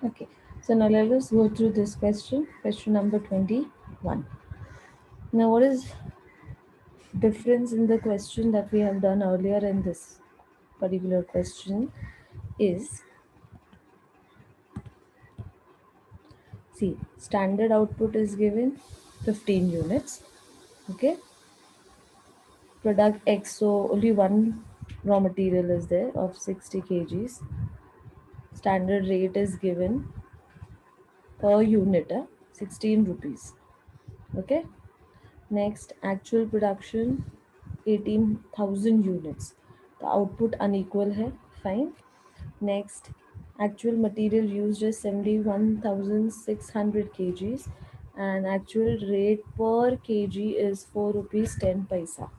Okay, so now let us go through this question. Question number 21. Now, what is difference in the question that we have done earlier and this particular question is, see, standard output is given 15 units. Okay, product X, so only one raw material is there of 60 kgs. Standard rate is given per unit, 16 rupees. Okay, next actual production 18,000 units. The output unequal है, fine. Next, actual material used is 71,600 kgs and actual rate per kg is 4 rupees 10 paisa.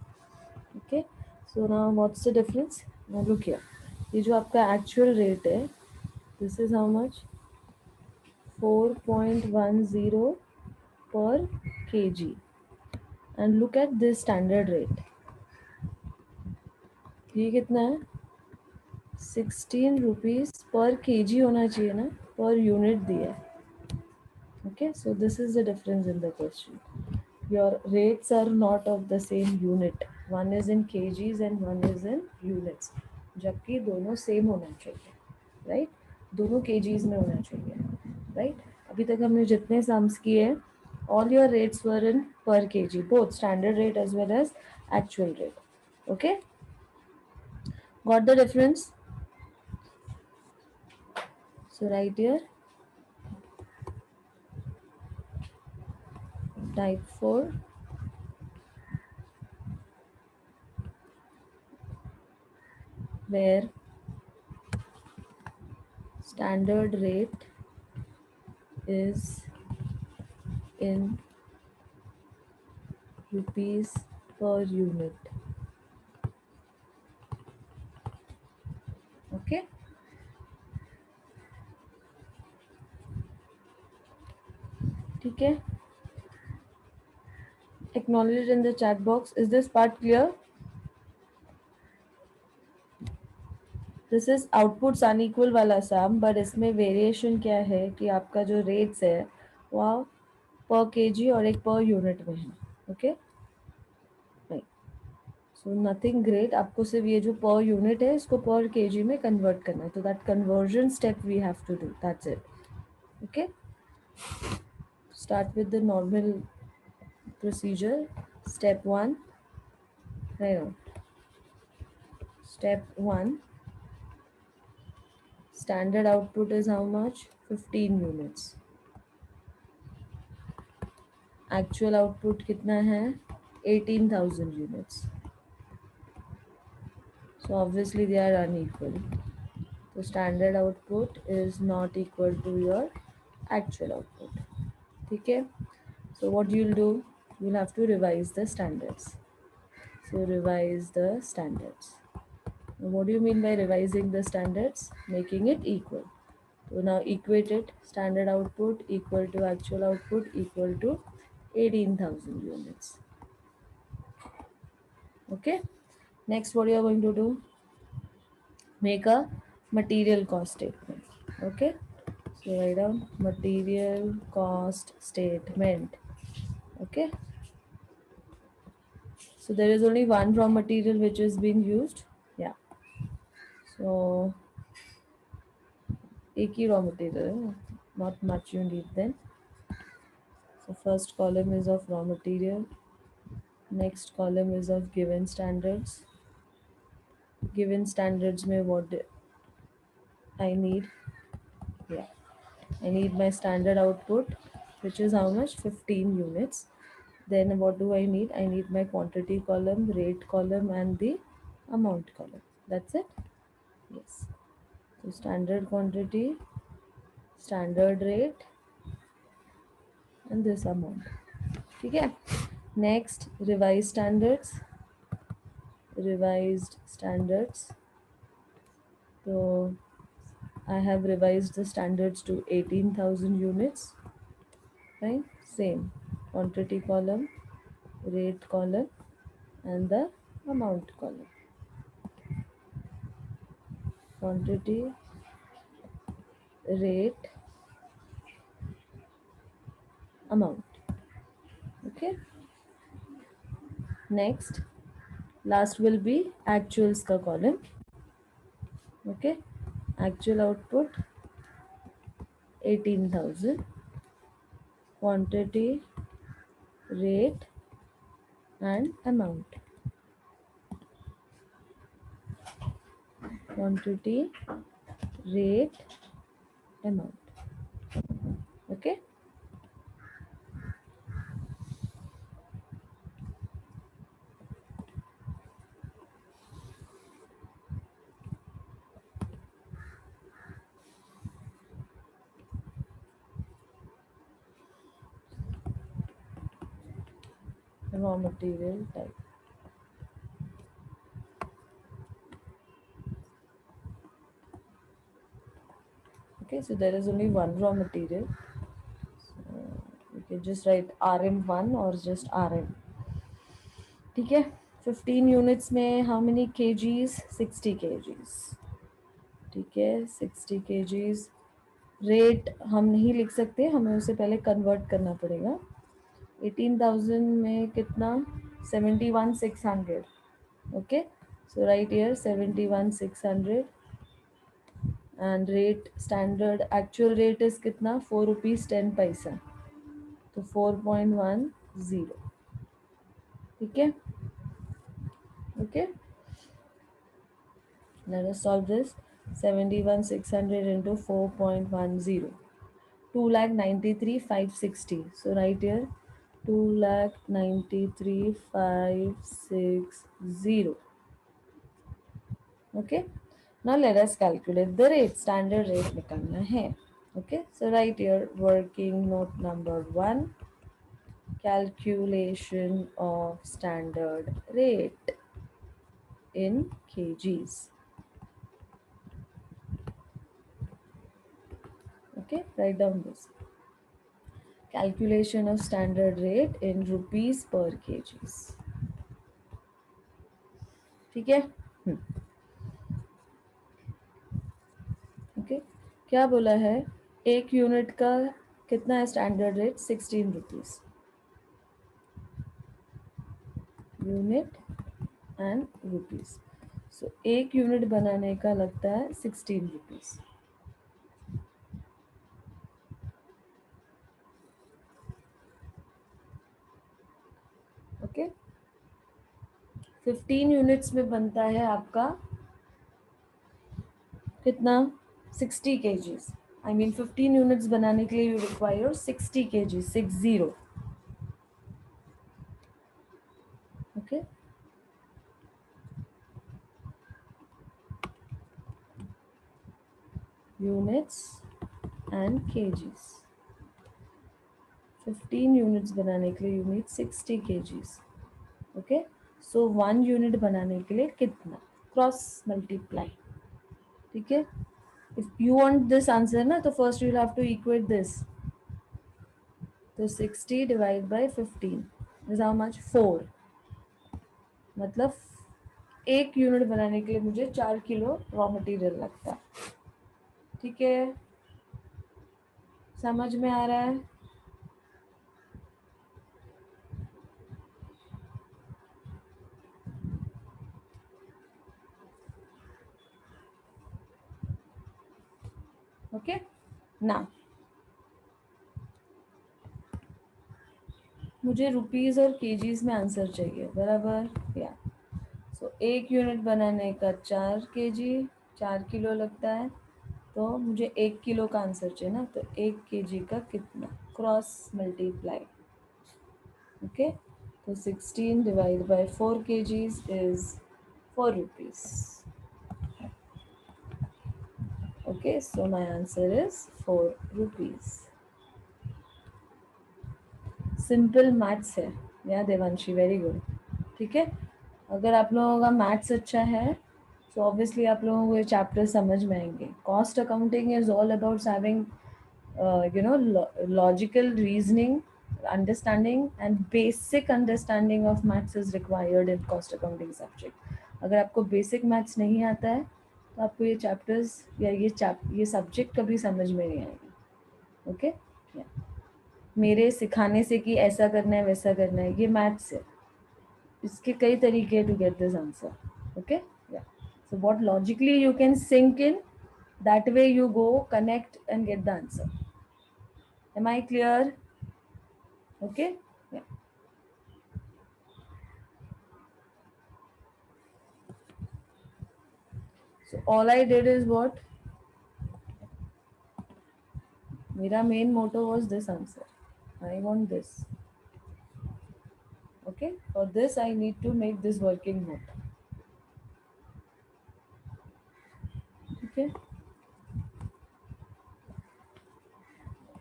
Okay, so now what's the difference? Now look here, ये जो आपका actual rate है, this is how much? 4.10 per kg. And look at this standard rate. ये कितना है? 16 rupees per kg होना चाहिए ना, per unit दिया है. Okay, so this is the difference in the question. Your rates are not of the same unit. One is in kgs and one is in units. जबकि दोनों same होना चाहिए, right? दोनों kgs में होना चाहिए, right? अभी तक हमने जितने sums किए हैं, all your rates were in per kg, both standard rate as well as actual rate. Okay, got the difference? So right here, type 4, where standard rate is in rupees per unit. Okay, ठीक है. Acknowledge in the chat box. Is this part clear? This is outputs unequal वाला sum, but इसमें variation क्या है कि आपका जो rates है वो per kg और एक per unit में है. Okay, right. So nothing great. आपको सिर्फ ये जो per unit है इसको per kg में convert करना है. तो that conversion step we have to do. That's it. Okay. Start with the normal procedure. Step 1. No. Step 1. Standard output is how much? 15 units. Actual output कितना है? 18,000 units. So obviously they are unequal. So standard output is not equal to your actual output. Okay? So what you'll do? You'll have to revise the standards. So revise the standards. Now what do you mean by revising the standards? Making it equal. So now equate it. Standard output equal to actual output equal to 18,000 units. Okay. Next, what you are going to do? Make a material cost statement. Okay. So write down material cost statement. Okay. So there is only one raw material which is being used. Yeah. So एक ही raw material है. Not much you need then. So first column is of raw material. Next column is of given standards. Given standards में what I need. Yeah. I need my standard output, which is how much? 15 units. Then what do I need? I need my quantity column, rate column, and the amount column. That's it? Yes. So standard quantity, standard rate, and this amount. Okay. Next, revised standards. Revised standards. So I have revised the standards to 18,000 units. Right? Same. Quantity column, rate column, and the amount column. Quantity, rate, amount. Okay, next last will be actuals का column. Okay, actual output 18,000, quantity, rate and amount. Quantity, rate, amount. Okay, raw material type. Okay, so there is only one raw material. So you can just write RM1 or just RM. ठीक है, 15 units में how many kgs? 60 kgs. ठीक है, 60 kgs. Rate हम नहीं लिख सकते, हमें उसे पहले कन्वर्ट करना पड़ेगा. 18,000 में कितना? 71,600. Okay, so right here 71,600. And rate standard actual rate is कितना? 4 रुपीज़ 10 पैसा, तो 4.10. ठीक है, okay. Let us solve this. 71,600 into 4.10. 2,93,560. So right here 2,93,560. Okay. Now let us calculate the rate. Standard rate निकालना है. Okay. So right here working note number 1. Calculation of standard rate in kgs. Okay. Write down this. Calculation of standard rate in rupees per kgs. ठीक है. Okay, क्या बोला है? एक unit का कितना है standard rate? 16 rupees. Unit and rupees. So एक यूनिट बनाने का लगता है 16 रुपीज़. ओके, 15 यूनिट्स में बनता है आपका कितना? 60 kgs. आई मीन 15 यूनिट्स बनाने के लिए you require 60 kgs. 60. Okay, units and kgs. 15 units बनाने के लिए you need 60 kgs. Okay, so 1 unit बनाने के लिए कितना? Cross multiply. ठीक है, if you want this answer ना, तो first you have to equate this. तो 60 divide by 15 is how much? 4. मतलब एक यूनिट बनाने के लिए मुझे 4 किलो रॉ मटेरियल लगता है. ठीक है, समझ में आ रहा है? ओके, ना मुझे रुपीज़ और केजीज में आंसर चाहिए, बराबर. या सो एक यूनिट बनाने का 4 केजी, 4 किलो लगता है, तो मुझे 1 किलो का आंसर चाहिए ना, तो 1 केजी का कितना? Cross multiply. ओके, तो 16 divide by 4 KGs is 4 rupees. Okay, so my answer is 4 rupees. Simple maths है या देवांशी, वेरी गुड. ठीक है, अगर आप लोगों का मैथ्स अच्छा है तो ऑब्वियसली आप लोगों को ये चैप्टर समझ में आएंगे. Cost accounting is all about having logical reasoning, understanding and basic understanding of maths is required in cost accounting subject. अगर आपको बेसिक मैथ्स नहीं आता है तो आपको ये चैप्टर्स या ये सब्जेक्ट कभी समझ में नहीं आएगी. ओके, मेरे सिखाने से कि ऐसा करना है वैसा करना है, ये मैथ्स है. इसके कई तरीके to get this answer. Okay, या so what logically you can think in, that way you go connect and get the answer. Am I clear? Okay, yeah. So all I did is what, mera main motto was this answer. I want this. Okay, for this I need to make this working note. Okay,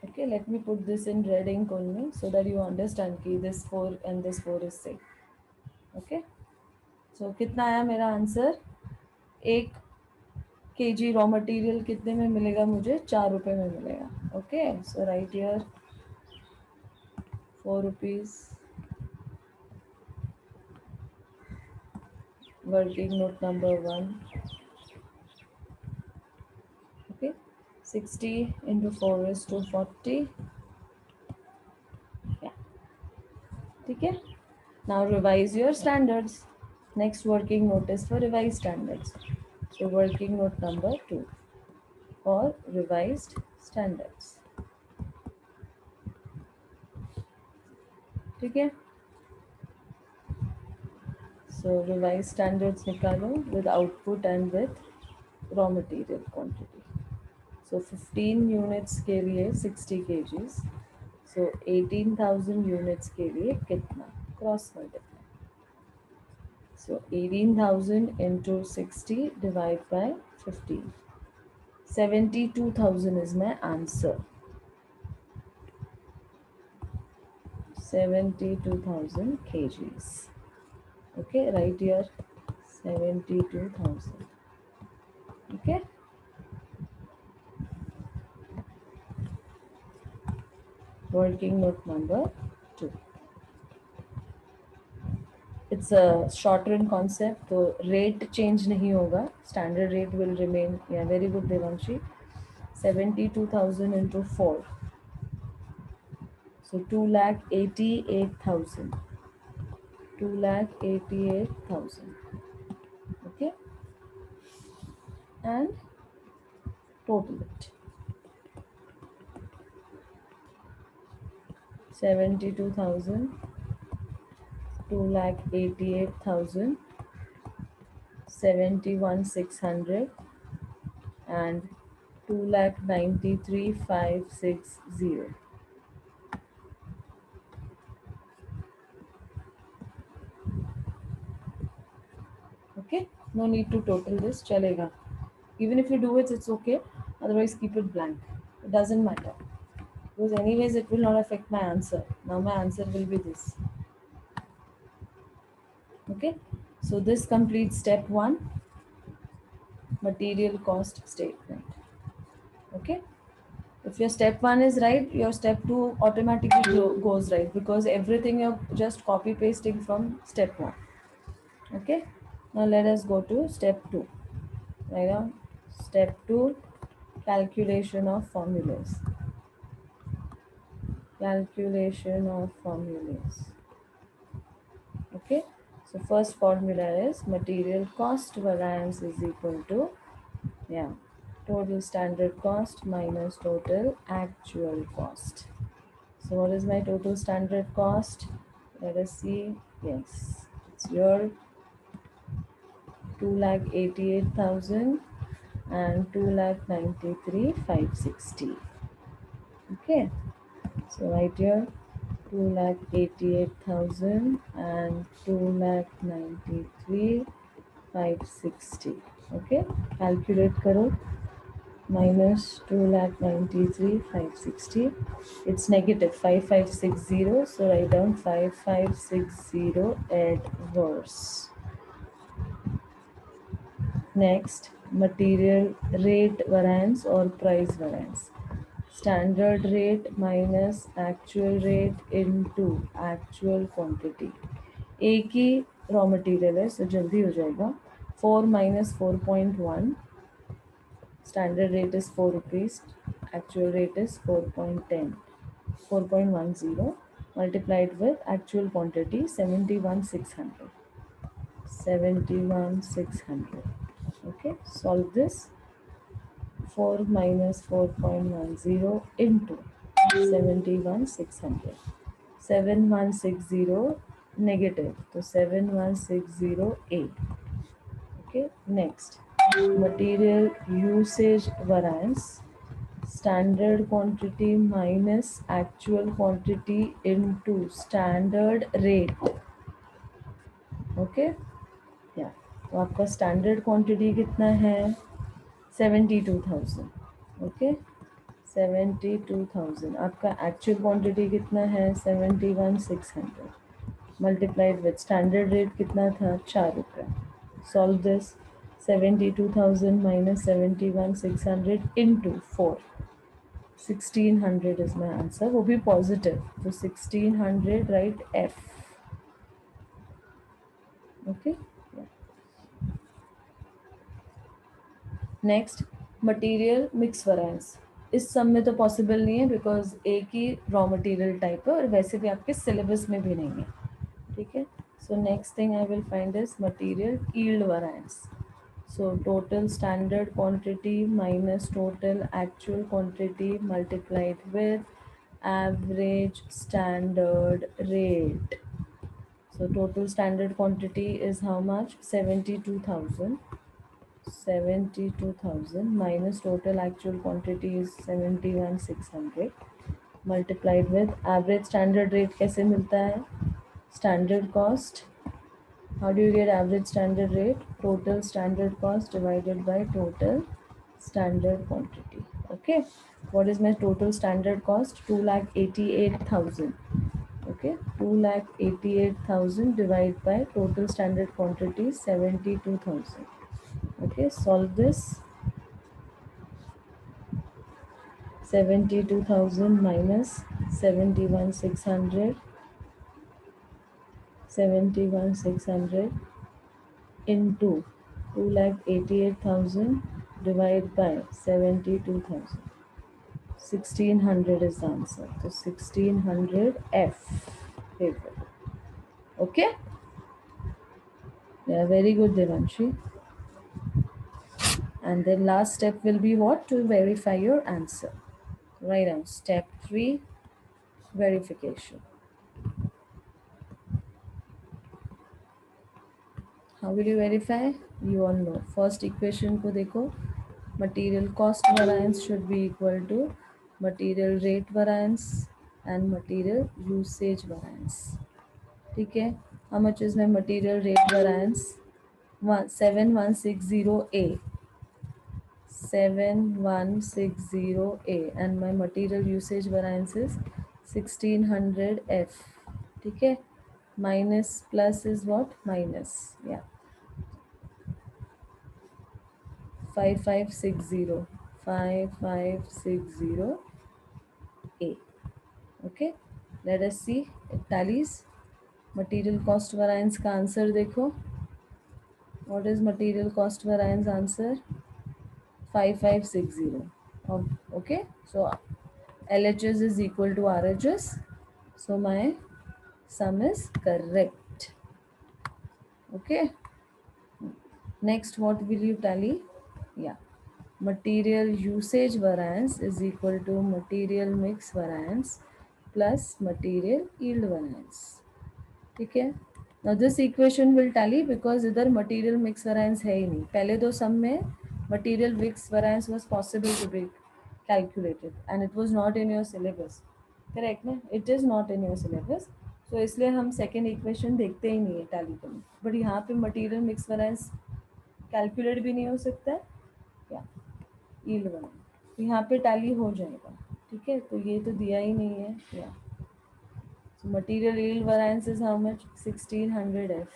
okay, let me put this in red ink only so that you understand कि this 4 and this 4 is same. Okay, so कितना आया मेरा answer, 1 kg raw material कितने में मिलेगा मुझे, 4 रुपये में मिलेगा. Okay, so right here 4 rupees. Working note number 1. Okay, 60 into 4 is to 40. Yeah, okay. Now revise your standards. Next working note is for revised standards. So working note number 2 for revised standards. Okay. So revised standards nikalo with output and with raw material quantity. So 15 units के लिए 60 kgs. So 18,000 units के लिए कितना, cross multiply. So 18,000 into 60 divided by 15. 72,000 is my answer. 72,000 kgs. Okay, right here 72,000. Okay. Working note number 2. It's a short run concept, तो rate change नहीं होगा, standard rate will remain. Yeah, very good Devanshi. 72,000 into 4, so 2,88,000. 2,88,000. Okay, and total it. 72,000, 2,88,000, 71,600, and 2,93,560. Okay, no need to total this, chalega. Even if you do it, it's okay. Otherwise, keep it blank. It doesn't matter. Because anyways, it will not affect my answer. Now my answer will be this. Okay, so this completes step 1, material cost statement. Okay, if your step 1 is right, your step 2 automatically goes right, because everything you're just copy pasting from step 1. Okay, now let us go to step 2. Right now, step 2, calculation of formulas. Calculation of formulas. Okay, so first formula is material cost variance is equal to, yeah, total standard cost minus total actual cost. So what is my total standard cost? Let us see. Yes, it's your 2,88,000 and 2,93,560. Okay, so right here 2,88,000 and 2,93,560. Okay, calculate karo. Minus 2,93,560. It's negative 5,560. So write down 5,560 adverse. Next, material rate variance or price variance. Standard rate minus actual rate into actual quantity. एक ही raw material है, सो जल्दी हो जाएगा. 4 minus 4.1. Standard rate is 4 rupees. Actual rate is 4.10. 4.10 multiplied with actual quantity 71,600. 71,600. Okay, solve this. 4 minus 4.10 into 71,600. 7160 negative, so 7160A. Okay, next, material usage variance, standard quantity minus actual quantity into standard rate. Okay, या तो आपका standard quantity कितना है 72,000. Okay, 72,000. आपका actual quantity कितना है 71,600 multiplied with standard rate कितना था 4 रुपये. Solve this. 72,000 minus 71,600 into 4. 1,600 is my answer, वो भी पॉजिटिव, तो 1,600 right F. Okay, next, material mix variance. इस सम में तो पॉसिबल नहीं है बिकॉज एक ही रॉ मटेरियल टाइप है और वैसे भी आपके सिलेबस में भी नहीं है. ठीक है, so next thing I will find is material yield variance. So total standard quantity minus total actual quantity multiplied with average standard rate. So total standard quantity is how much? 72,000. 72,000 minus total actual quantity is 71,600 multiplied with average standard rate. कैसे मिलता है? Standard cost. How do you get average standard rate? Total standard cost divided by total standard quantity. Okay. What is my total standard cost? 2,88,000. Okay, 2,88,000 divided by total standard quantity 72,000. Okay, solve this. 72,000 minus 71,600. 71,600 into 2,88,000 divided by 72,000. 1,600 is the answer. So 1,600 F. Okay? Yeah, very good, Devanshi. And then last step will be what? To verify your answer. Right now, step 3, verification. How will you verify? You all know. First equation को देखो. Material cost variance should be equal to material rate variance and material usage variance. ठीक है? How much is my material rate variance? 7160A. 7160A, and my material usage variance is 1,600F. ठीक है, minus plus is what? Minus, yeah, 5560. 5560A. Okay, let us see it tallies. Material cost variance का answer देखो. What is material cost variance answer? 5560. Okay, so LHS is equal to RHS. So my sum is correct. Okay. Next, what will you tally? Yeah. Material usage variance is equal to material mix variance plus material yield variance. Okay. Now this equation will tally because इधर material mix variance है ही नहीं. पहले दो sum में material mix variance was possible to be calculated and it was not in your syllabus. Correct ना? It is not in your syllabus. So इसलिए हम second equation देखते ही नहीं है tally करने. But यहाँ पे material mix variance calculate भी नहीं हो सकता है. Yeah. yield variance. तो यहाँ पे tally हो जाएगा. ठीक है, तो ये तो दिया ही नहीं है. Yeah. So material yield variance is how much? 1,600 F.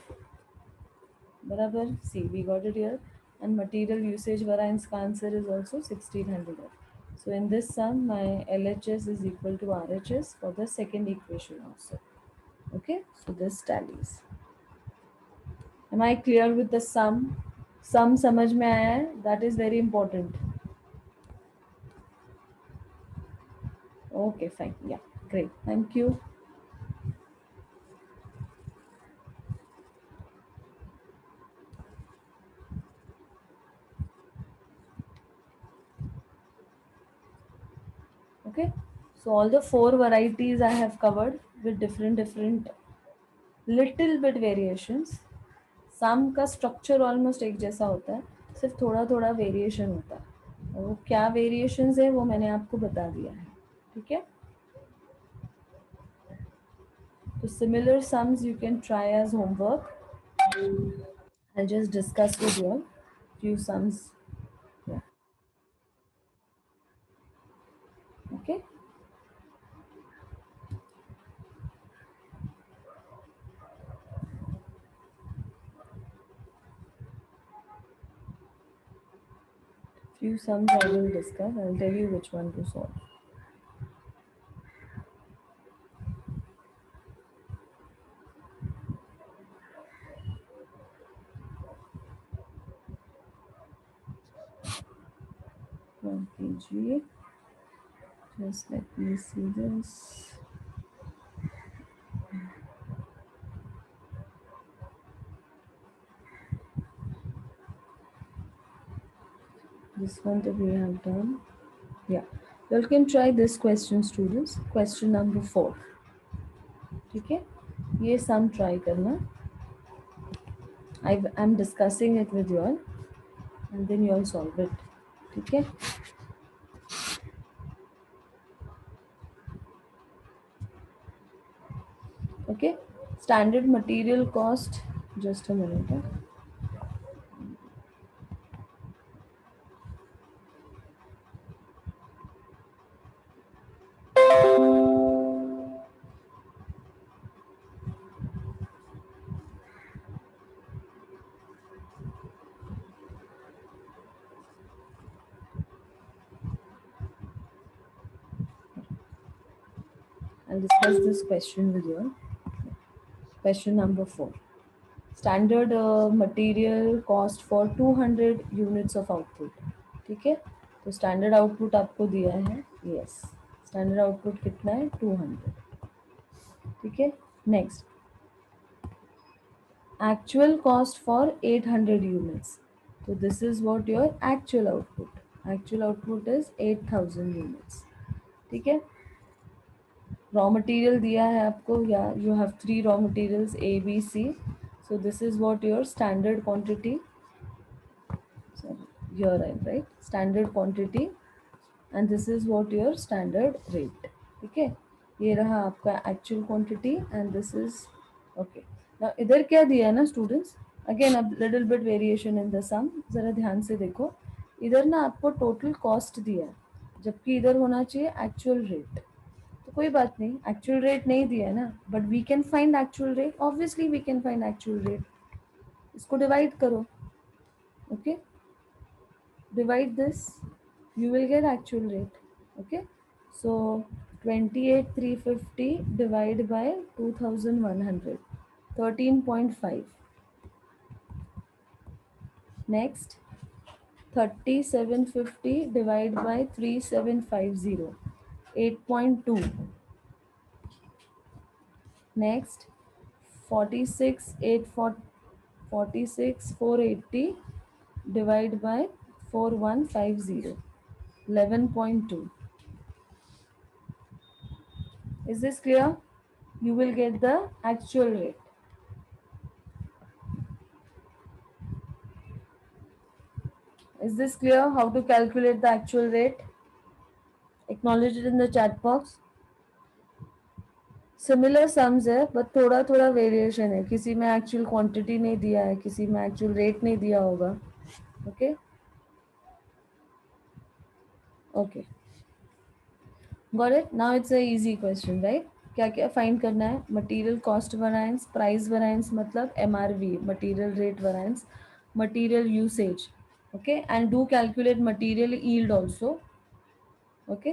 बराबर. See, we got it here. And material usage variance का answer is also 1,600 F. So in this sum, my LHS is equal to RHS for the second equation also. Okay, so this tallies. Am I clear with the sum? Sum समझ में आया है? That is very important. Okay, fine. Yeah, Great, thank you. Okay, so all the four varieties I have covered with different little bit variations. सम का structure almost एक जैसा होता है, सिर्फ थोड़ा थोड़ा वेरिएशन होता है, और वो क्या वेरिएशंस है वो मैंने आपको बता दिया है. ठीक है, तो similar sums you can try as homework. I'll just discuss with you all few sums. Yeah. Okay. Few sums I will discuss. I'll tell you which one to solve. One kg. Just let me see this. This one that we have done. Yeah. You all can try this question, students. Question number 4. ठीक है, ये sum try करना. I'm discussing it with you all, and then you all solve it. ठीक है. Okay. Standard material cost. Just a minute. I'll discuss this question with you all. Question number 4. Standard material cost for 200 units of output. ठीक है, तो standard output आपको दिया है. Yes, standard output कितना है? 200. ठीक है. Next, actual cost for 800 units. So this is what your actual output. Actual output is 8000 units. ठीक है. रॉ मटेरियल दिया है आपको, या you have 3 raw materials A B C. So this is what your standard quantity. Sorry, here I write standard quantity, and this is what your standard rate. ठीक है, ये रहा आपका actual quantity and this is okay. Now इधर क्या दिया है ना स्टूडेंट्स, अगेन अब little bit variation in the sum. जरा ध्यान से देखो, इधर ना आपको टोटल कॉस्ट दिया है, जबकि इधर होना चाहिए एक्चुअल रेट. तो कोई बात नहीं, एक्चुअल रेट नहीं दिया है ना, but we can find actual rate. Obviously we can find actual rate. इसको डिवाइड करो. Okay, divide this, you will get actual rate. Okay, so 28,350 divided by 2100, 13.5. Next, 3750 divided by 3750, 8.2. Next, 46,480 divided by 4150, 11.2. Is this clear? You will get the actual rate. Is this clear how to calculate the actual rate? Acknowledge it in the chat box. Similar sums है, but थोड़ा थोड़ा variation है. किसी में actual quantity नहीं दिया है, किसी में एक्चुअल रेट नहीं दिया होगा. Okay okay, got it. Now it's a easy question, right? क्या क्या फाइंड करना है? Material cost variance, price variance मतलब MRV, material rate variance, material usage. Okay, and do calculate material yield also. Okay,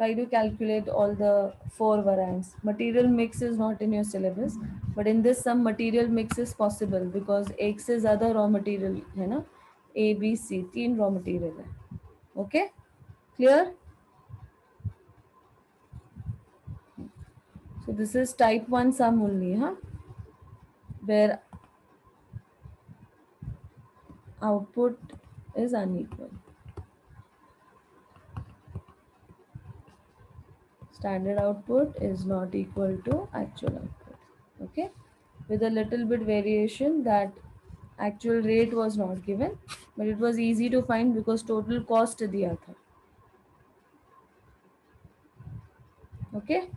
try to calculate all the 4 variants. Material mix is not in your syllabus, but in this some material mix is possible because एक से ज़्यादा raw material है ना, A B C 3 raw material है. Okay, clear? So this is type 1 sum only, huh? Where output is unequal. Standard output is not equal to actual output. Okay, with a little bit variation that actual rate was not given, but it was easy to find because total cost दिया था. Okay.